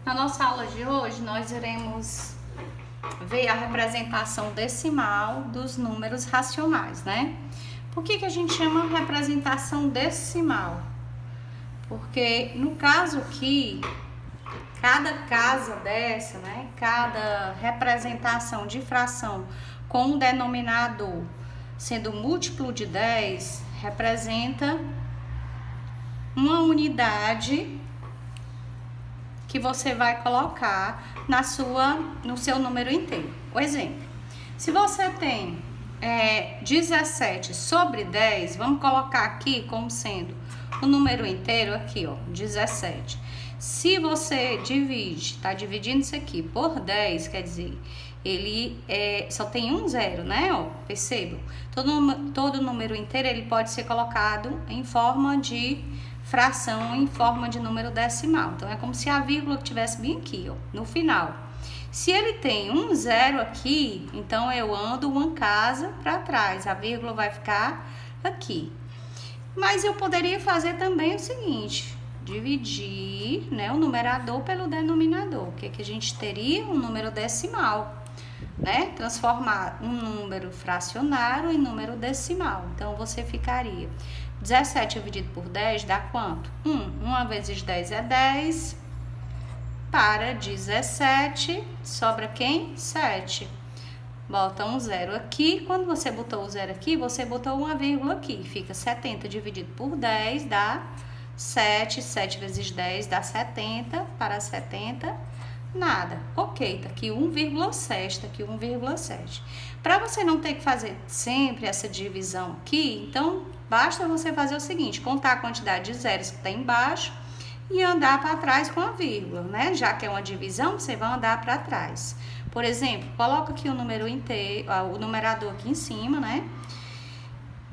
Na nossa aula de hoje, nós iremos ver a representação decimal dos números racionais, né? Por que a gente chama representação decimal? Porque no caso aqui, cada casa dessa, né? Cada representação de fração com um denominador sendo múltiplo de 10, representa uma unidade que você vai colocar no seu número inteiro. O exemplo, se você tem 17 sobre 10, vamos colocar aqui como sendo o número inteiro aqui, ó, 17. Se você divide, tá dividindo isso aqui por 10, quer dizer, ele só tem um zero, né? Ó, percebam, todo número inteiro ele pode ser colocado em forma de fração, em forma de número decimal. Então, é como se a vírgula estivesse bem aqui, ó, no final. Se ele tem um zero aqui, então eu ando uma casa para trás, a vírgula vai ficar aqui. Mas eu poderia fazer também o seguinte, dividir, né, o numerador pelo denominador. O que a gente teria? Um número decimal, né? Transformar um número fracionário em número decimal. Então, você ficaria 17 dividido por 10 dá quanto? 1. 1 vezes 10 é 10. Para 17, sobra quem? 7. Bota um zero aqui. Quando você botou o zero aqui, você botou uma vírgula aqui. Fica 70 dividido por 10 dá 7. 7 vezes 10 dá 70. Para 70, nada. Ok, tá aqui 1,7, tá aqui 1,7. Para você não ter que fazer sempre essa divisão aqui, então basta você fazer o seguinte, contar a quantidade de zeros que está embaixo e andar para trás com a vírgula, né? Já que é uma divisão, você vai andar para trás. Por exemplo, coloca aqui o número inteiro, o numerador aqui em cima, né?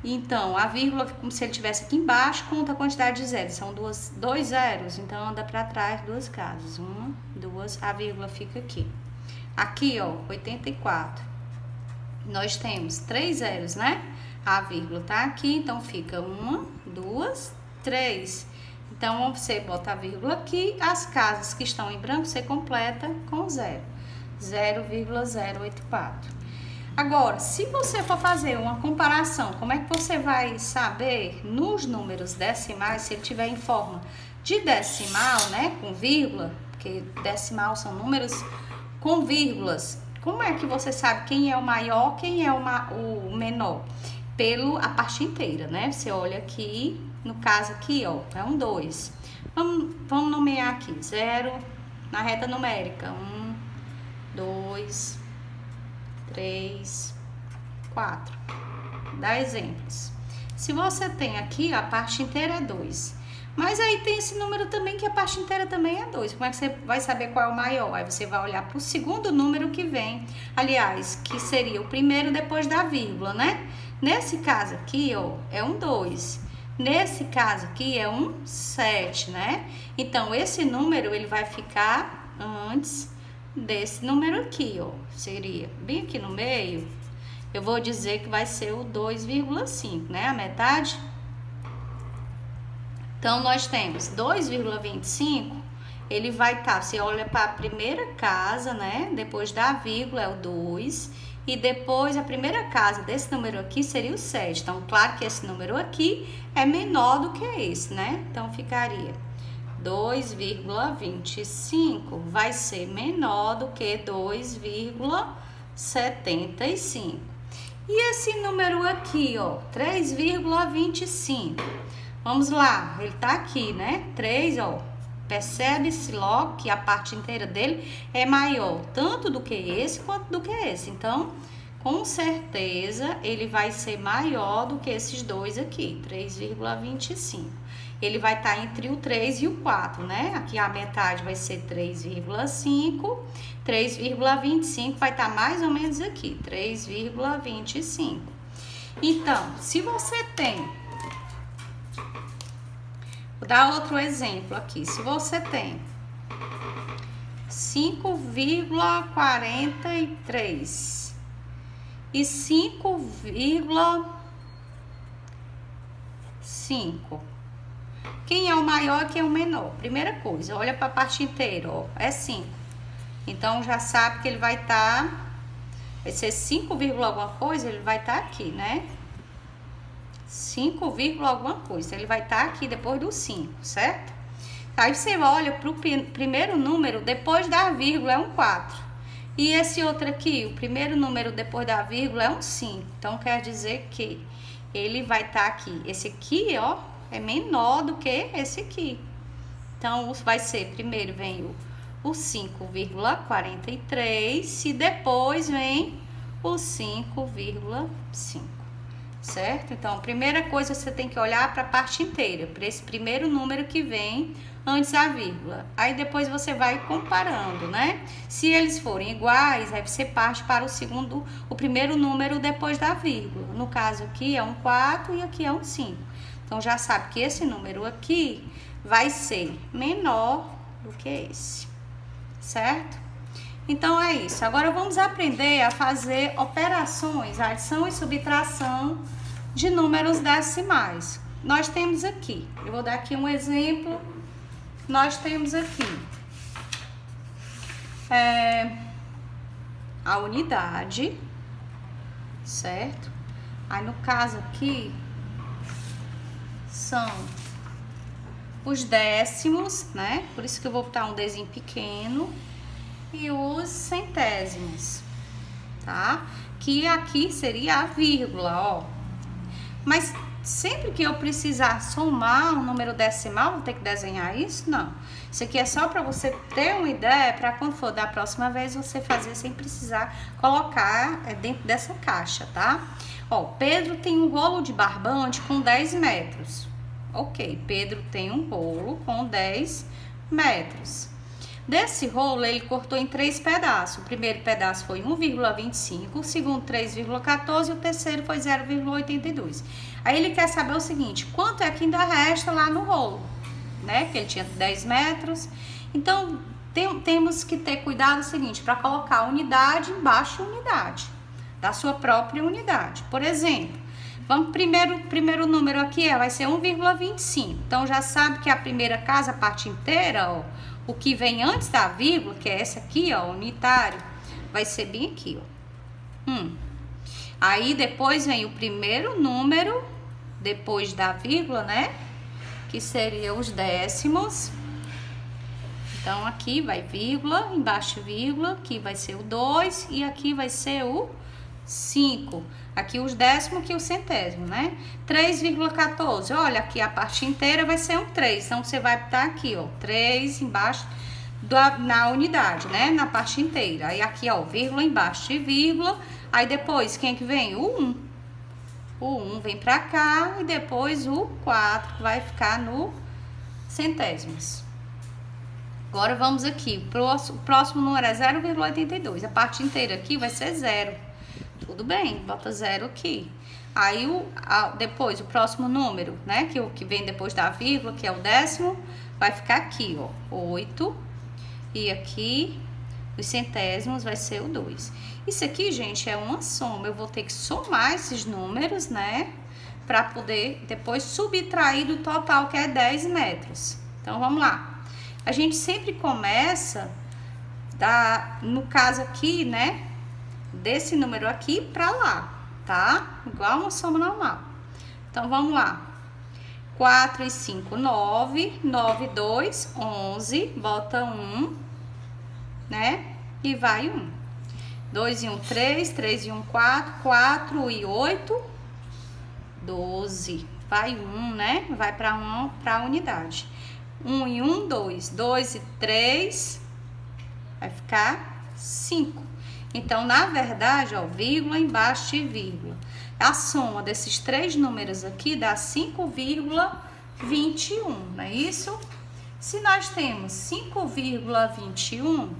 Então, a vírgula, como se ele estivesse aqui embaixo, conta a quantidade de zeros. São dois zeros, então anda para trás duas casas. 1, 2, a vírgula fica aqui. Aqui, ó, 84. Nós temos 3 zeros, né? A vírgula tá aqui, então fica 1, 2, 3. Então, você bota a vírgula aqui, as casas que estão em branco, você completa com 0. 0,084. Agora, se você for fazer uma comparação, como é que você vai saber nos números decimais, se ele tiver em forma de decimal, né, com vírgula, porque decimal são números com vírgulas. Como é que você sabe quem é o maior, quem é o menor? A parte inteira, né? Você olha aqui, no caso aqui, ó, é um 2. Vamos nomear aqui, 0 na reta numérica. 1, 2, 3, 4. Dá exemplos. Se você tem aqui, a parte inteira é 2. Mas aí tem esse número também, que a parte inteira também é 2. Como é que você vai saber qual é o maior? Aí você vai olhar para o segundo número que vem. Aliás, que seria o primeiro depois da vírgula, né? Nesse caso aqui, ó, é um 2. Nesse caso aqui é um 7, né? Então, esse número, ele vai ficar antes desse número aqui, ó. Seria bem aqui no meio, eu vou dizer que vai ser o 2,5, né? A metade. Então, nós temos 2,25, ele vai estar, você olha para a primeira casa, né? Depois da vírgula é o 2, e depois a primeira casa desse número aqui seria o 7. Então, claro que esse número aqui é menor do que esse, né? Então, ficaria 2,25 vai ser menor do que 2,75. E esse número aqui, ó, 3,25. Vamos lá, ele tá aqui, né? 3, ó. Percebe-se logo que a parte inteira dele é maior, tanto do que esse quanto do que esse. Então, com certeza, ele vai ser maior do que esses dois aqui, 3,25. Ele vai estar entre o 3 e o 4, né? Aqui a metade vai ser 3,5, 3,25 vai estar mais ou menos aqui, 3,25. Então, se você tem... Vou dar outro exemplo aqui. Se você tem 5,43 e 5,5, Quem é o maior e quem é o menor? Primeira coisa, olha para a parte inteira, ó, é 5. Então, já sabe que ele vai ser 5, alguma coisa, ele vai estar aqui, né? 5, alguma coisa, ele vai estar aqui depois do 5, certo? Aí você olha para o primeiro número, depois da vírgula é um 4. E esse outro aqui, o primeiro número depois da vírgula é um 5. Então, quer dizer que ele vai estar aqui. Esse aqui, ó, é menor do que esse aqui. Então, vai ser, primeiro vem o 5,43 e depois vem o 5,5, certo? Então, a primeira coisa você tem que olhar para a parte inteira, para esse primeiro número que vem antes da vírgula. Aí depois você vai comparando, né? Se eles forem iguais, aí você parte para o primeiro número depois da vírgula. No caso aqui é um 4 e aqui é um 5. Então, já sabe que esse número aqui vai ser menor do que esse, certo? Então, é isso. Agora, vamos aprender a fazer operações, adição e subtração de números decimais. Nós temos aqui, eu vou dar aqui um exemplo. Nós temos aqui a unidade, certo? Aí, no caso aqui, são os décimos, né? Por isso que eu vou botar um desenho pequeno. E os centésimos, tá? Que aqui seria a vírgula, ó. Mas sempre que eu precisar somar um número decimal, vou ter que desenhar isso? Não. Isso aqui é só para você ter uma ideia, para quando for da próxima vez, você fazer sem precisar colocar dentro dessa caixa, tá? Ó, Pedro tem um rolo de barbante com 10 metros. Ok, Pedro tem um rolo com 10 metros. Desse rolo, ele cortou em 3 pedaços. O primeiro pedaço foi 1,25, o segundo 3,14 e o terceiro foi 0,82. Aí ele quer saber o seguinte, quanto é que ainda resta lá no rolo, né? Que ele tinha 10 metros. Então, temos que ter cuidado o seguinte, para colocar a unidade embaixo da unidade, da sua própria unidade. Por exemplo, vamos primeiro número aqui vai ser 1,25. Então, já sabe que a primeira casa, a parte inteira, ó, o que vem antes da vírgula, que é essa aqui, ó, unitário, vai ser bem aqui, ó. Aí, depois vem o primeiro número, depois da vírgula, né? Que seria os décimos. Então, aqui vai vírgula, embaixo vírgula, aqui vai ser o 2 e aqui vai ser o 5. Aqui os décimos, aqui o centésimo, né? 3,14. Olha, aqui a parte inteira vai ser um 3. Então, você vai botar aqui, ó, 3 embaixo na unidade, né? Na parte inteira. Aí, aqui, ó, vírgula embaixo de vírgula. Aí, depois, quem é que vem? O 1. O 1 vem pra cá e depois o 4, que vai ficar no centésimos. Agora, vamos aqui. O próximo número é 0,82. A parte inteira aqui vai ser 0. Tudo bem, bota 0 aqui. Aí, depois, o próximo número, né? Que o que vem depois da vírgula, que é o décimo, vai ficar aqui, ó, 8. E aqui, os centésimos, vai ser o 2. Isso aqui, gente, é uma soma. Eu vou ter que somar esses números, né? Para poder depois subtrair do total, que é 10 metros. Então, vamos lá. A gente sempre começa, no caso aqui, né? Desse número aqui pra lá, tá? Igual uma soma normal. Então, vamos lá. 4 e 5, 9. 9 e 2, 11. Bota 1, né? E vai 1. 2 e 1, 3. 3 e 1, 4. 4 e 8, 12. Vai 1, né? Vai pra a unidade. 1 e 1, 2. 2 e 3, vai ficar 5. Então, na verdade, ó, vírgula embaixo de vírgula. A soma desses 3 números aqui dá 5,21, não é isso? Se nós temos 5,21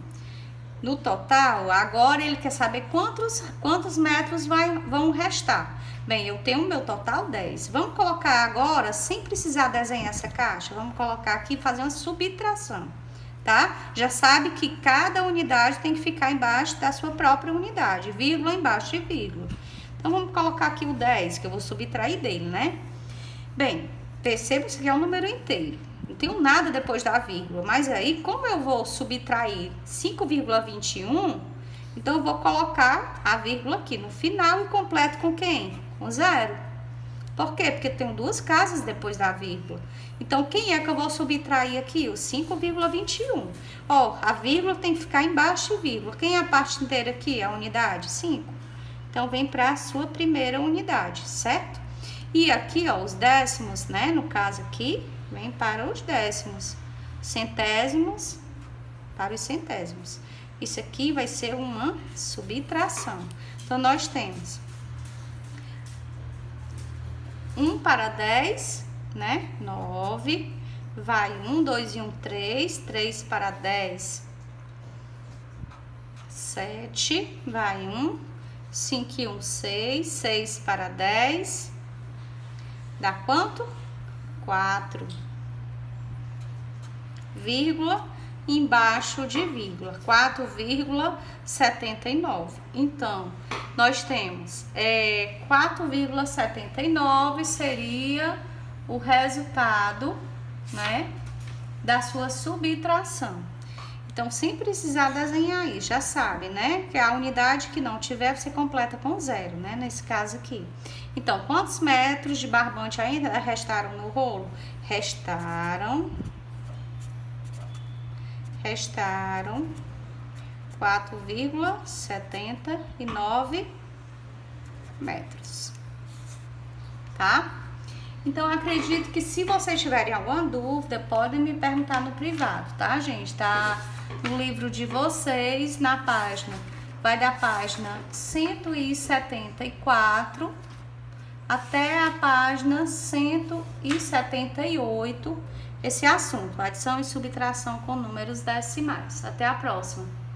no total, agora ele quer saber quantos metros vão restar. Bem, eu tenho o meu total 10. Vamos colocar agora, sem precisar desenhar essa caixa, vamos colocar aqui e fazer uma subtração. Tá? Já sabe que cada unidade tem que ficar embaixo da sua própria unidade, vírgula embaixo de vírgula. Então, vamos colocar aqui o 10, que eu vou subtrair dele, né? Bem, Perceba, isso aqui é um número inteiro. Não tenho nada depois da vírgula. Mas aí, como eu vou subtrair 5,21, então eu vou colocar a vírgula aqui no final e completo com quem? Com 0. Por quê? Porque tem duas casas depois da vírgula. Então, quem é que eu vou subtrair aqui? O 5,21. Ó, a vírgula tem que ficar embaixo de vírgula. Quem é a parte inteira aqui? A unidade? 5. Então, vem para a sua primeira unidade, certo? E aqui, ó, os décimos, né? No caso aqui, vem para os décimos. Centésimos para os centésimos. Isso aqui vai ser uma subtração. Então, nós temos 1 para 10, né? 9. Vai 1, 2 e 1, 3. 3 para 10, 7. Vai 1. 5 e 1, 6. 6 para 10. Dá quanto? 4. Vírgula. Embaixo de vírgula, 4,79. Então, nós temos 4,79 seria o resultado, né, da sua subtração. Então, sem precisar desenhar aí, já sabe, né, que a unidade que não tiver, você completa com 0, né, nesse caso aqui. Então, quantos metros de barbante ainda restaram no rolo? Restaram 4,79 metros, tá? Então, acredito que se vocês tiverem alguma dúvida, podem me perguntar no privado, tá, gente? Tá no livro de vocês, na página, vai da página 174 até a página 178, esse assunto, adição e subtração com números decimais. Até a próxima!